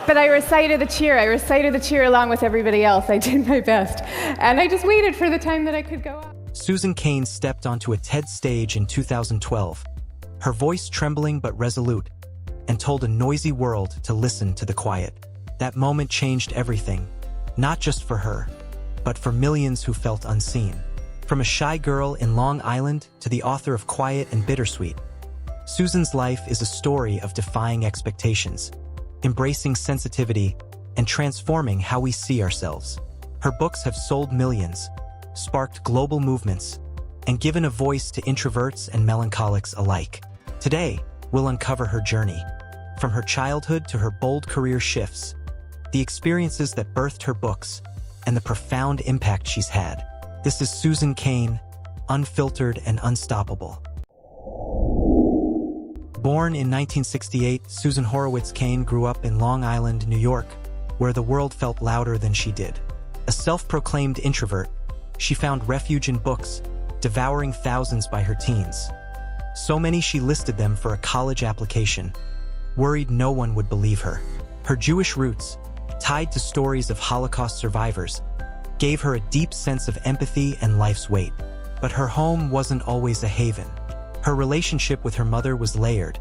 But I recited the cheer. I recited the cheer along with everybody else. I did my best. And I just waited for the time that I could go up. Susan Cain stepped onto a TED stage in 2012, her voice trembling but resolute, and told a noisy world to listen to the quiet. That moment changed everything, not just for her, but for millions who felt unseen. From a shy girl in Long Island to the author of Quiet and Bittersweet, Susan's life is a story of defying expectations, embracing sensitivity, and transforming how we see ourselves. Her books have sold millions, sparked global movements, and given a voice to introverts and melancholics alike. Today, we'll uncover her journey, from her childhood to her bold career shifts, the experiences that birthed her books, and the profound impact she's had. This is Susan Cain, unfiltered and unstoppable. Born in 1968, Susan Horowitz Cain grew up in Long Island, New York, where the world felt louder than she did. A self-proclaimed introvert, she found refuge in books, devouring thousands by her teens. So many she listed them for a college application, worried no one would believe her. Her Jewish roots, tied to stories of Holocaust survivors, gave her a deep sense of empathy and life's weight. But her home wasn't always a haven. Her relationship with her mother was layered,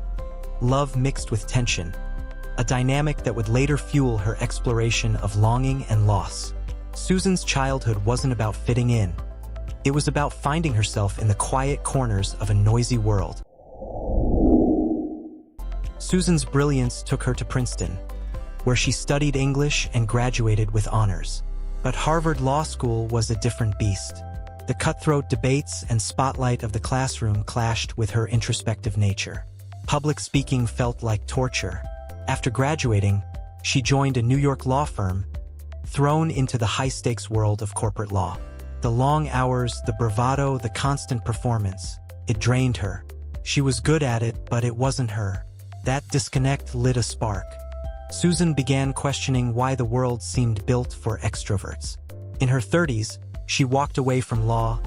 love mixed with tension, a dynamic that would later fuel her exploration of longing and loss. Susan's childhood wasn't about fitting in. It was about finding herself in the quiet corners of a noisy world. Susan's brilliance took her to Princeton, where she studied English and graduated with honors. But Harvard Law School was a different beast. The cutthroat debates and spotlight of the classroom clashed with her introspective nature. Public speaking felt like torture. After graduating, she joined a New York law firm, thrown into the high-stakes world of corporate law. The long hours, the bravado, the constant performance, it drained her. She was good at it, but it wasn't her. That disconnect lit a spark. Susan began questioning why the world seemed built for extroverts. In her 30s, she walked away from law,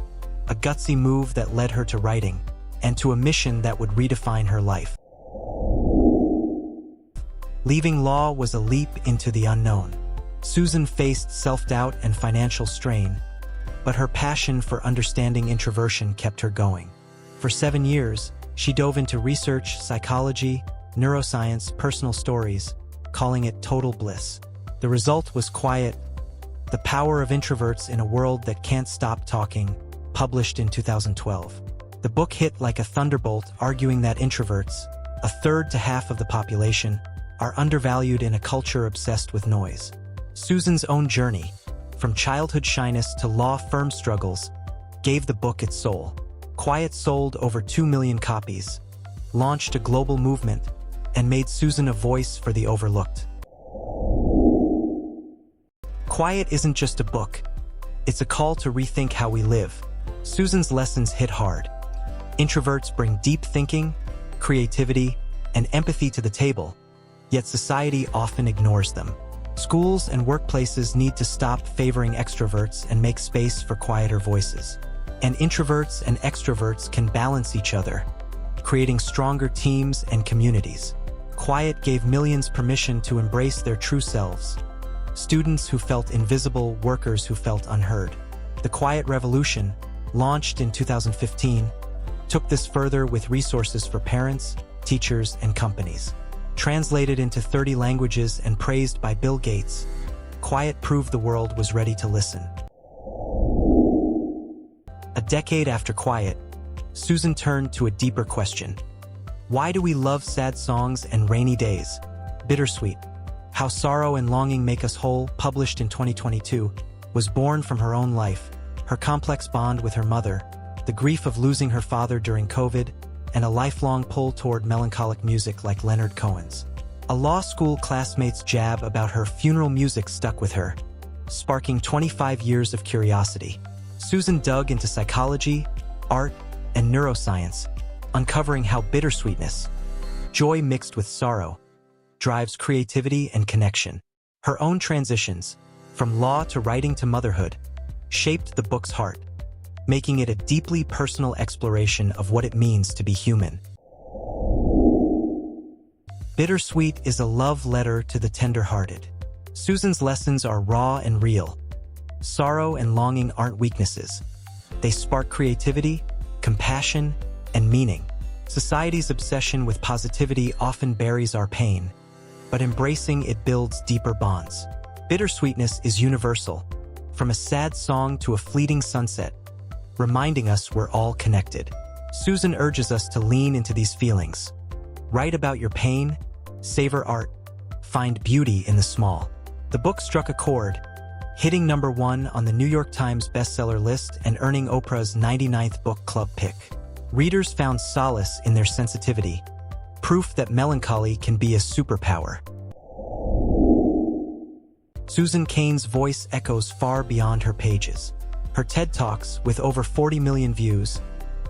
a gutsy move that led her to writing, and to a mission that would redefine her life. Leaving law was a leap into the unknown. Susan faced self-doubt and financial strain, but her passion for understanding introversion kept her going. For 7 years, she dove into research, psychology, neuroscience, personal stories, calling it total bliss. The result was Quiet, The Power of Introverts in a World That Can't Stop Talking, published in 2012. The book hit like a thunderbolt, arguing that introverts, a third to half of the population, are undervalued in a culture obsessed with noise. Susan's own journey, from childhood shyness to law firm struggles, gave the book its soul. Quiet sold over 2 million copies, launched a global movement, and made Susan a voice for the overlooked. Quiet isn't just a book. It's a call to rethink how we live. Susan's lessons hit hard. Introverts bring deep thinking, creativity, and empathy to the table, yet society often ignores them. Schools and workplaces need to stop favoring extroverts and make space for quieter voices. And introverts and extroverts can balance each other, creating stronger teams and communities. Quiet gave millions permission to embrace their true selves. Students who felt invisible, workers who felt unheard. The Quiet Revolution, launched in 2015, took this further with resources for parents, teachers, and companies. Translated into 30 languages and praised by Bill Gates, Quiet proved the world was ready to listen. A decade after Quiet, Susan turned to a deeper question. Why do we love sad songs and rainy days? Bittersweet, How Sorrow and Longing Make Us Whole, published in 2022, was born from her own life, her complex bond with her mother, the grief of losing her father during COVID, and a lifelong pull toward melancholic music like Leonard Cohen's. A law school classmate's jab about her funeral music stuck with her, sparking 25 years of curiosity. Susan dug into psychology, art, and neuroscience, uncovering how bittersweetness, joy mixed with sorrow, drives creativity and connection. Her own transitions, from law to writing to motherhood, shaped the book's heart, making it a deeply personal exploration of what it means to be human. Bittersweet is a love letter to the tender-hearted. Susan's lessons are raw and real. Sorrow and longing aren't weaknesses. They spark creativity, compassion, and meaning. Society's obsession with positivity often buries our pain, but embracing it builds deeper bonds. Bittersweetness is universal, from a sad song to a fleeting sunset, reminding us we're all connected. Susan urges us to lean into these feelings. Write about your pain, savor art, find beauty in the small. The book struck a chord, hitting #1 on the New York Times bestseller list and earning Oprah's 99th book club pick. Readers found solace in their sensitivity, proof that melancholy can be a superpower. Susan Cain's voice echoes far beyond her pages. Her TED Talks, with over 40 million views,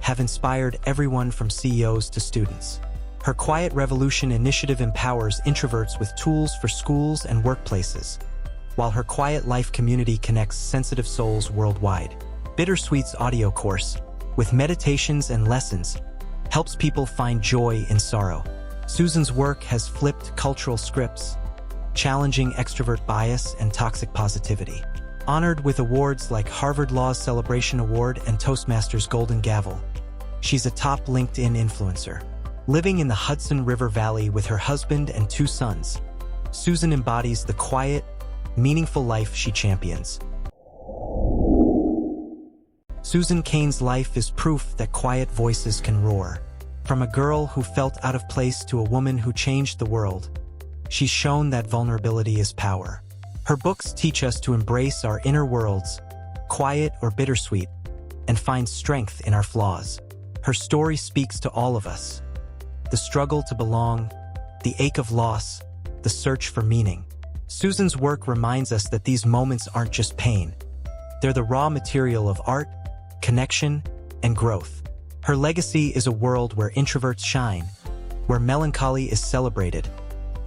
have inspired everyone from CEOs to students. Her Quiet Revolution initiative empowers introverts with tools for schools and workplaces, while her Quiet Life community connects sensitive souls worldwide. Bittersweet's audio course, with meditations and lessons, helps people find joy in sorrow. Susan's work has flipped cultural scripts, challenging extrovert bias and toxic positivity. Honored with awards like Harvard Law's Celebration Award and Toastmasters Golden Gavel, she's a top LinkedIn influencer. Living in the Hudson River Valley with her husband and 2 sons, Susan embodies the quiet, meaningful life she champions. Susan Cain's life is proof that quiet voices can roar. From a girl who felt out of place to a woman who changed the world, she's shown that vulnerability is power. Her books teach us to embrace our inner worlds, quiet or bittersweet, and find strength in our flaws. Her story speaks to all of us. The struggle to belong, the ache of loss, the search for meaning. Susan's work reminds us that these moments aren't just pain. They're the raw material of art, connection, and growth. Her legacy is a world where introverts shine, where melancholy is celebrated,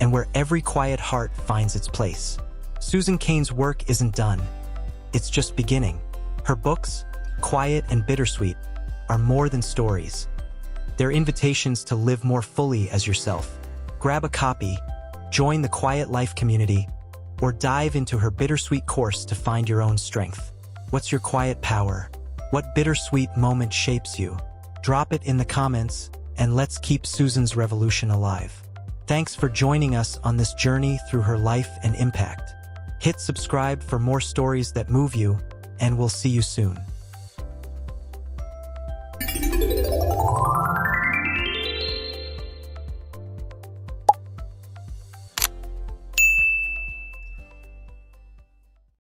and where every quiet heart finds its place. Susan Cain's work isn't done. It's just beginning. Her books, Quiet and Bittersweet, are more than stories. They're invitations to live more fully as yourself. Grab a copy, join the Quiet Life community, or dive into her Bittersweet course to find your own strength. What's your quiet power? What bittersweet moment shapes you? Drop it in the comments, and let's keep Susan's revolution alive. Thanks for joining us on this journey through her life and impact. Hit subscribe for more stories that move you, and we'll see you soon.